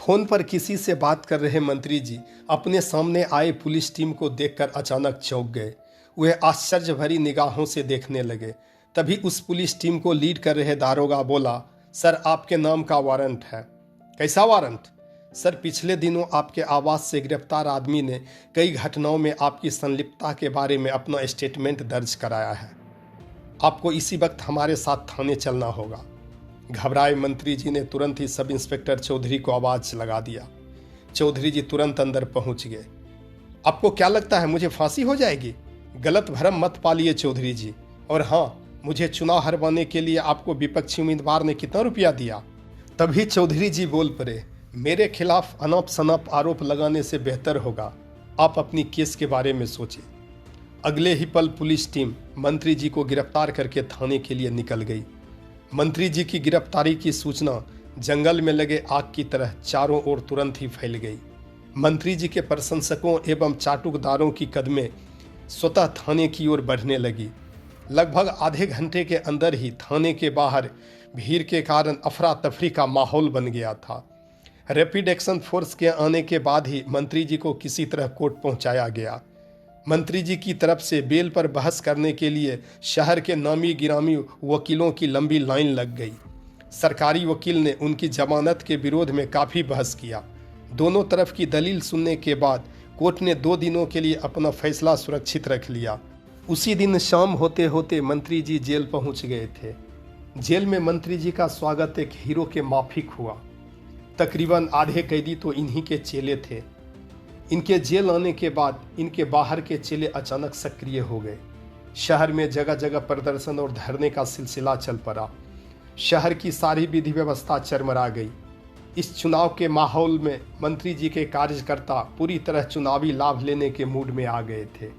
Phone पर किसी से बात कर रहे मंत्री जी अपने सामने आए पुलिस टीम को देखकर अचानक चौंक गए। वे आश्चर्य भरी निगाहों से देखने लगे। तभी उस पुलिस टीम को लीड कर रहे दारोगा बोला, सर आपके नाम का वारंट है। कैसा वारंट? सर पिछले दिनों आपके आवास से गिरफ्तार आदमी ने कई घटनाओं में आपकी संलिप्तता के बारे में अपना स्टेटमेंट दर्ज कराया है। आपको इसी वक्त हमारे साथ थाने चलना होगा। घबराए मंत्री जी ने तुरंत ही सब इंस्पेक्टर चौधरी को आवाज लगा दिया। चौधरी जी तुरंत अंदर पहुंच गए। आपको क्या लगता है मुझे फांसी हो जाएगी? गलत भरम मत पालिए चौधरी जी। और हाँ, मुझे चुनाव हरवाने के लिए आपको विपक्षी उम्मीदवार ने कितना रुपया दिया? तभी चौधरी जी बोल पड़े, मेरे खिलाफ अनप शनप आरोप लगाने से बेहतर होगा आप अपनी केस के बारे में सोचें। अगले ही पल पुलिस टीम मंत्री जी को गिरफ्तार करके थाने के लिए निकल गई। मंत्री जी की गिरफ्तारी की सूचना जंगल में लगे आग की तरह चारों ओर तुरंत ही फैल गई। मंत्री जी के प्रशंसकों एवं चाटुकदारों की कदमें स्वतः थाने की ओर बढ़ने लगी। लगभग आधे घंटे के अंदर ही थाने के बाहर भीड़ के कारण अफरा तफरी का माहौल बन गया था। रैपिड एक्शन फोर्स के आने के बाद ही मंत्री जी को किसी तरह कोर्ट पहुंचाया गया। मंत्री जी की तरफ से बेल पर बहस करने के लिए शहर के नामी गिरामी वकीलों की लंबी लाइन लग गई। सरकारी वकील ने उनकी जमानत के विरोध में काफ़ी बहस किया। दोनों तरफ की दलील सुनने के बाद कोर्ट ने 2 दिनों के लिए अपना फैसला सुरक्षित रख लिया। उसी दिन शाम होते होते मंत्री जी जेल पहुंच गए थे। जेल में मंत्री जी का स्वागत एक हीरो के माफिक हुआ। तकरीबन आधे कैदी तो इन्हीं के चेले थे। इनके जेल आने के बाद इनके बाहर के चेले अचानक सक्रिय हो गए। शहर में जगह जगह प्रदर्शन और धरने का सिलसिला चल पड़ा। शहर की सारी विधि व्यवस्था चरमरा गई। इस चुनाव के माहौल में मंत्री जी के कार्यकर्ता पूरी तरह चुनावी लाभ लेने के मूड में आ गए थे।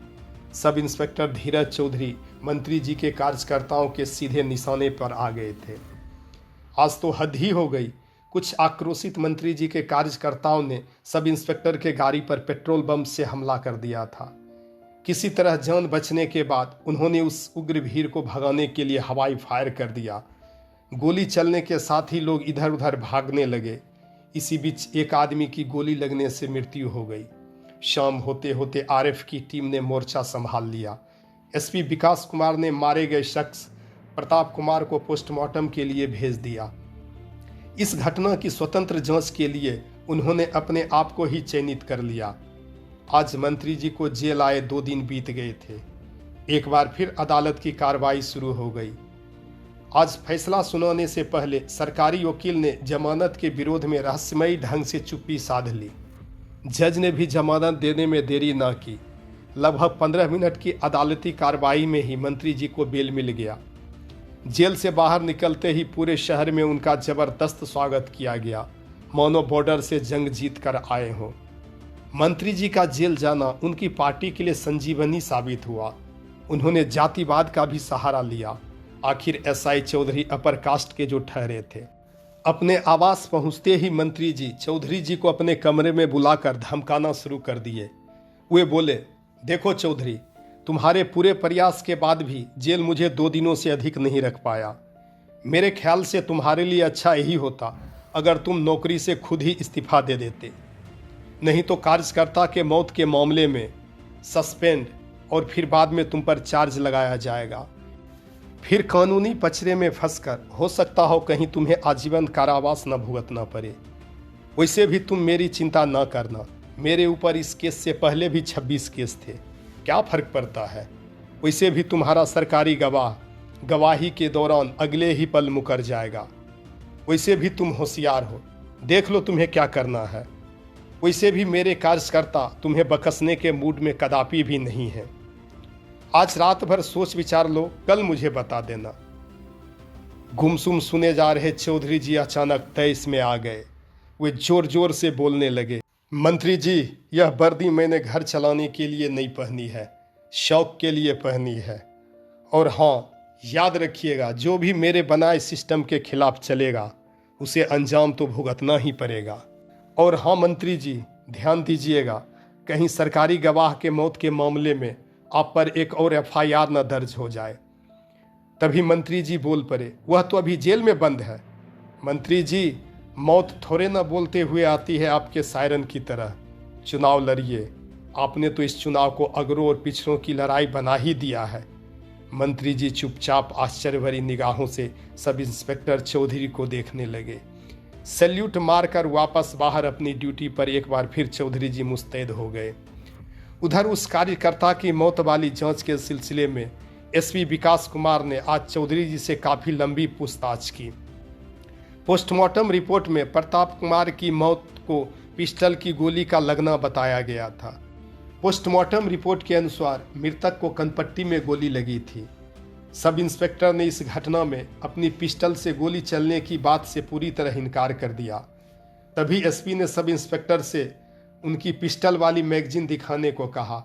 सब इंस्पेक्टर धीरज चौधरी मंत्री जी के कार्यकर्ताओं के सीधे निशाने पर आ गए थे। आज तो हद ही हो गई। कुछ आक्रोशित मंत्री जी के कार्यकर्ताओं ने सब इंस्पेक्टर के गाड़ी पर पेट्रोल बम से हमला कर दिया था। किसी तरह जान बचने के बाद उन्होंने उस उग्र भीड़ को भगाने के लिए हवाई फायर कर दिया। गोली चलने के साथ ही लोग इधर उधर भागने लगे। इसी बीच एक आदमी की गोली लगने से मृत्यु हो गई। शाम होते होते आरएफ की टीम ने मोर्चा संभाल लिया। एसपी विकास कुमार ने मारे गए शख्स प्रताप कुमार को पोस्टमार्टम के लिए भेज दिया। इस घटना की स्वतंत्र जांच के लिए उन्होंने अपने आप को ही चयनित कर लिया। आज मंत्री जी को जेल आए 2 दिन बीत गए थे। एक बार फिर अदालत की कार्रवाई शुरू हो गई। आज फैसला सुनाने से पहले सरकारी वकील ने जमानत के विरोध में रहस्यमयी ढंग से चुप्पी साध ली। जज ने भी जमानत देने में देरी ना की। लगभग 15 मिनट की अदालती कार्रवाई में ही मंत्री जी को बेल मिल गया। जेल से बाहर निकलते ही पूरे शहर में उनका जबरदस्त स्वागत किया गया, मानो बॉर्डर से जंग जीत कर आए हों। मंत्री जी का जेल जाना उनकी पार्टी के लिए संजीवनी साबित हुआ। उन्होंने जातिवाद का भी सहारा लिया। आखिर एसआई चौधरी अपर कास्ट के जो ठहरे थे। अपने आवास पहुंचते ही मंत्री जी चौधरी जी को अपने कमरे में बुलाकर धमकाना शुरू कर दिए। वे बोले, देखो चौधरी, तुम्हारे पूरे प्रयास के बाद भी जेल मुझे 2 दिनों से अधिक नहीं रख पाया। मेरे ख्याल से तुम्हारे लिए अच्छा यही होता अगर तुम नौकरी से खुद ही इस्तीफा दे देते। नहीं तो कार्यकर्ता के मौत के मामले में सस्पेंड और फिर बाद में तुम पर चार्ज लगाया जाएगा। फिर कानूनी पचड़े में फंसकर हो सकता हो कहीं तुम्हें आजीवन कारावास न भुगतना पड़े। वैसे भी तुम मेरी चिंता न करना। मेरे ऊपर इस केस से पहले भी 26 केस थे। क्या फर्क पड़ता है? वैसे भी तुम्हारा सरकारी गवाह गवाही के दौरान अगले ही पल मुकर जाएगा। वैसे भी तुम होशियार हो, देख लो तुम्हें क्या करना है। वैसे भी मेरे कार्यकर्ता तुम्हें बकसने के मूड में कदापि भी नहीं है। आज रात भर सोच विचार लो, कल मुझे बता देना। गुमसुम सुने जा रहे चौधरी जी अचानक तैस में आ गए। वे जोर जोर से बोलने लगे, मंत्री जी, यह वर्दी मैंने घर चलाने के लिए नहीं पहनी है, शौक के लिए पहनी है। और हाँ, याद रखिएगा, जो भी मेरे बनाए सिस्टम के खिलाफ चलेगा उसे अंजाम तो भुगतना ही पड़ेगा। और हाँ मंत्री जी, ध्यान दीजिएगा, कहीं सरकारी गवाह के मौत के मामले में आप पर एक और एफआईआर न दर्ज हो जाए। तभी मंत्री जी बोल पड़े, वह तो अभी जेल में बंद है। मंत्री जी, मौत थोड़े न बोलते हुए आती है आपके सायरन की तरह। चुनाव लड़िए, आपने तो इस चुनाव को अगरों और पिछड़ों की लड़ाई बना ही दिया है। मंत्री जी चुपचाप आश्चर्य भरी निगाहों से सब इंस्पेक्टर चौधरी को देखने लगे। सैल्यूट मारकर वापस बाहर अपनी ड्यूटी पर एक बार फिर चौधरी जी मुस्तैद हो गए। उधर उस कार्यकर्ता की मौत वाली जांच के सिलसिले में एसपी विकास कुमार ने आज चौधरी जी से काफी लंबी पूछताछ की। पोस्टमार्टम रिपोर्ट में प्रताप कुमार की मौत को पिस्टल की गोली का लगना बताया गया था। पोस्टमार्टम रिपोर्ट के अनुसार मृतक को कनपट्टी में गोली लगी थी। सब इंस्पेक्टर ने इस घटना में अपनी पिस्टल से गोली चलने की बात से पूरी तरह इनकार कर दिया। तभी एसपी ने सब इंस्पेक्टर से उनकी पिस्टल वाली मैगजीन दिखाने को कहा।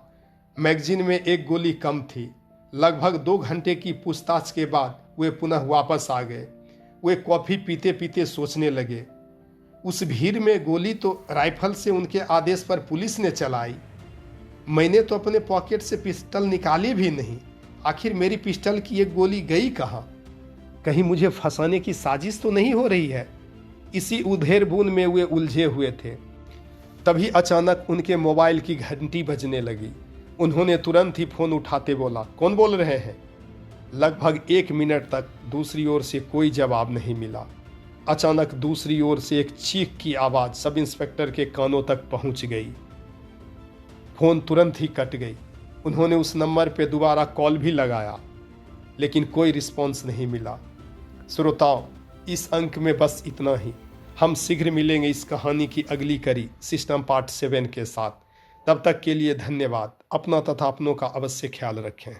मैगजीन में एक गोली कम थी। लगभग 2 घंटे की पूछताछ के बाद वे पुनः वापस आ गए। वे कॉफी पीते पीते सोचने लगे, उस भीड़ में गोली तो राइफल से उनके आदेश पर पुलिस ने चलाई। मैंने तो अपने पॉकेट से पिस्टल निकाली भी नहीं। आखिर मेरी पिस्टल की एक गोली गई कहाँ? कहीं मुझे फंसाने की साजिश तो नहीं हो रही है? इसी उधेड़-बुन में वे उलझे हुए थे। तभी अचानक उनके मोबाइल की घंटी बजने लगी। उन्होंने तुरंत ही फोन उठाते बोला, कौन बोल रहे हैं? लगभग 1 मिनट तक दूसरी ओर से कोई जवाब नहीं मिला। अचानक दूसरी ओर से एक चीख की आवाज सब इंस्पेक्टर के कानों तक पहुंच गई। फोन तुरंत ही कट गई। उन्होंने उस नंबर पर दोबारा कॉल भी लगाया, लेकिन कोई रिस्पॉन्स नहीं मिला। श्रोताओं, इस अंक में बस इतना ही। हम शीघ्र मिलेंगे इस कहानी की अगली कड़ी सिस्टम पार्ट 7 के साथ। तब तक के लिए धन्यवाद। अपना तथा अपनों का अवश्य ख्याल रखें।